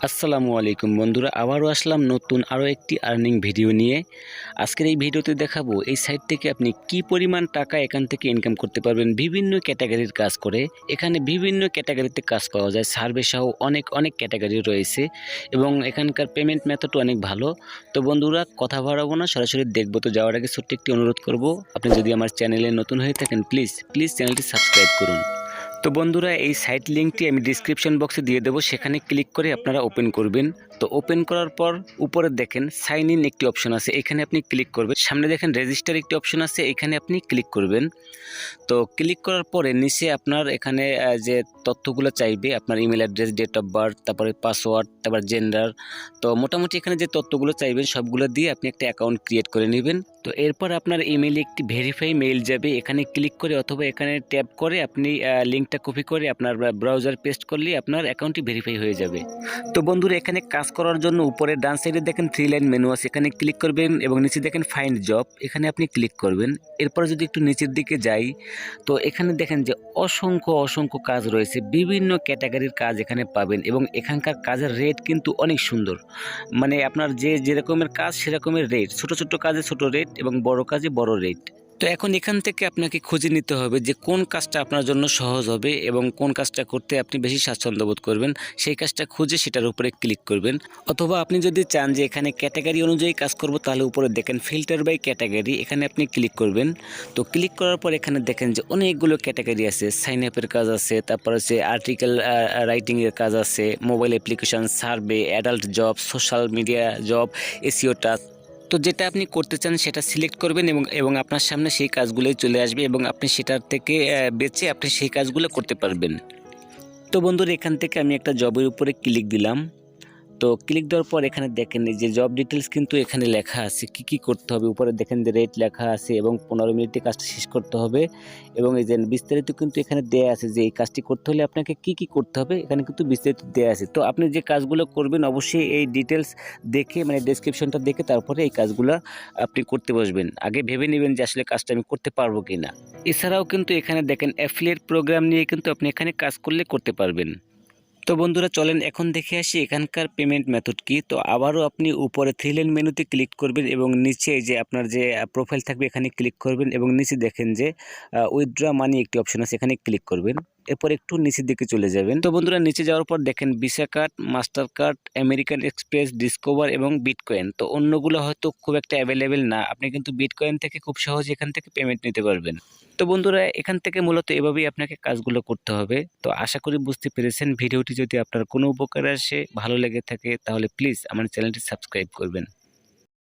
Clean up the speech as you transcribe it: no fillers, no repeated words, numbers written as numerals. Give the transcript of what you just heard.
আসসালামু আলাইকুম বন্ধুরা, আবারও আসলাম নতুন আরও একটি আর্নিং ভিডিও নিয়ে। আজকের এই ভিডিওতে দেখাবো এই সাইট থেকে আপনি কি পরিমাণ টাকা এখান থেকে ইনকাম করতে পারবেন বিভিন্ন ক্যাটাগরির কাজ করে। এখানে বিভিন্ন ক্যাটাগরিতে কাজ পাওয়া যায়, সার্ভে সহ অনেক অনেক ক্যাটাগরি রয়েছে এবং এখানকার পেমেন্ট মেথডও অনেক ভালো। তো বন্ধুরা, কথা বাড়াবো না, সরাসরি দেখবো। তো যাওয়ার আগে ছোট্ট একটি অনুরোধ করব, আপনি যদি আমার চ্যানেলে নতুন হয়ে থাকেন প্লিজ চ্যানেলটি সাবস্ক্রাইব করুন। তো বন্ধুরা, এই সাইট লিঙ্কটি আমি ডিসক্রিপশন বক্সে দিয়ে দেবো, সেখানে ক্লিক করে আপনারা ওপেন করবেন। তো ওপেন করার পর উপরে দেখেন সাইন ইন একটি অপশন আছে, এখানে আপনি ক্লিক করবেন। সামনে দেখেন রেজিস্টার একটি অপশন আছে, এখানে আপনি ক্লিক করবেন। তো ক্লিক করার পরে নিচে আপনার এখানে যে তথ্যগুলো চাইবে, আপনার email address, date of birth, তারপরে পাসওয়ার্ড, তারপর জেন্ডার। তো মোটামুটি এখানে যে তথ্যগুলো চাইবেন সবগুলো দিয়ে আপনি একটা অ্যাকাউন্ট ক্রিয়েট করে নেবেন। তো এরপর আপনার ইমেইলে একটি ভেরিফাই মেইল যাবে, এখানে ক্লিক করে অথবা এখানে ট্যাপ করে আপনি লিঙ্কটা কপি করে আপনার ব্রাউজার পেস্ট করলে আপনার অ্যাকাউন্টটি ভেরিফাই হয়ে যাবে। তো বন্ধুরা, এখানে কাজ করার জন্য উপরে ডান সাইডে দেখেন 3 লাইন মেনু আছে, এখানে ক্লিক করবেন এবং নিচে দেখেন ফাইন্ড জব, এখানে আপনি ক্লিক করবেন। এরপর যদি একটু নিচের দিকে যাই, তো এখানে দেখেন যে অসংখ্য অসংখ্য কাজ রয়েছে, বিভিন্ন ক্যাটাগরির কাজ এখানে পাবেন এবং এখানকার কাজের রেট কিন্তু অনেক সুন্দর। মানে আপনার যে যেরকমের কাজ সেরকমের রেট, ছোট ছোট কাজে ছোট রেট এবং বড় কাজে বড় রেট। তো এখন এখান থেকে আপনাকে খুঁজে নিতে হবে যে কোন কাজটা আপনার জন্য সহজ হবে এবং কোন কাজটা করতে আপনি বেশি স্বাচ্ছন্দ্য বোধ করবেন, সেই কাজটা খুঁজে সেটার উপরে ক্লিক করবেন। অথবা আপনি যদি চান যে এখানে ক্যাটাগরি অনুযায়ী কাজ করব, তাহলে উপরে দেখেন ফিল্টার বাই ক্যাটাগরি, এখানে আপনি ক্লিক করবেন। তো ক্লিক করার পর এখানে দেখেন যে অনেকগুলো ক্যাটাগরি আছে, সাইন আপের কাজ আছে, তারপর হচ্ছে আর্টিকেল রাইটিংয়ের কাজ আছে, mobile application, survey, adult job, social media job, SEO task. তো যেটা আপনি করতে চান সেটা সিলেক্ট করবেন এবং আপনার সামনে সেই কাজগুলোই চলে আসবে এবং আপনি সেটার থেকে বেছে আপনি সেই কাজগুলো করতে পারবেন। তো বন্ধুরা, এখান থেকে আমি একটা জবের উপরে ক্লিক দিলাম। তো ক্লিক দেওয়ার পর এখানে দেখেন যে জব ডিটেলস কিন্তু এখানে লেখা আছে, কি কি করতে হবে। উপরে দেখেন যে রেট লেখা আছে এবং 15 মিনিটে কাজটা শেষ করতে হবে এবং এই যে বিস্তারিত কিন্তু এখানে দেয়া আছে যে এই কাজটি করতে হলে আপনাকে কি কি করতে হবে, এখানে কিন্তু বিস্তারিত দেয়া আছে। তো আপনি যে কাজগুলো করবেন অবশ্যই এই ডিটেলস দেখে, মানে ডেসক্রিপশনটা দেখে তারপরে এই কাজগুলো আপনি করতে বসবেন। আগে ভেবে নেবেন যে আসলে কাজটা আমি করতে পারবো কিনা। এছাড়াও কিন্তু এখানে দেখেন অ্যাফিলিয়েট প্রোগ্রাম নিয়ে কিন্তু আপনি এখানে কাজ করলে করতে পারবেন। তো বন্ধুরা, চলেন এখন দেখে আসি এখানকার পেমেন্ট মেথড কি। তো আবারও আপনি উপরে 3 লাইন মেনুতে ক্লিক করবেন এবং নিচে যে আপনার যে প্রোফাইল থাকবে এখানে ক্লিক করবেন এবং নিচে দেখেন যে উইথড্র মানি একটি অপশন আছে, এখানে ক্লিক করবেন। এরপর একটু নিচের দিকে চলে যাবেন। তো বন্ধুরা, নিচে যাওয়ার পর দেখেন visa card, master card, American express, discover এবং বিটকয়েন। তো অন্যগুলো হয়তো খুব একটা অ্যাভেলেবেল না, আপনি কিন্তু বিটকয়েন থেকে খুব সহজে এখান থেকে পেমেন্ট নিতে পারবেন। তো বন্ধুরা, এখান থেকে মূলত এভাবেই আপনাকে কাজগুলো করতে হবে। তো আশা করি বুঝতে পেরেছেন। ভিডিওটি যদি আপনার কোনো উপকারে আসে, ভালো লেগে থাকে, তাহলে প্লিজ আমার চ্যানেলটি সাবস্ক্রাইব করবেন।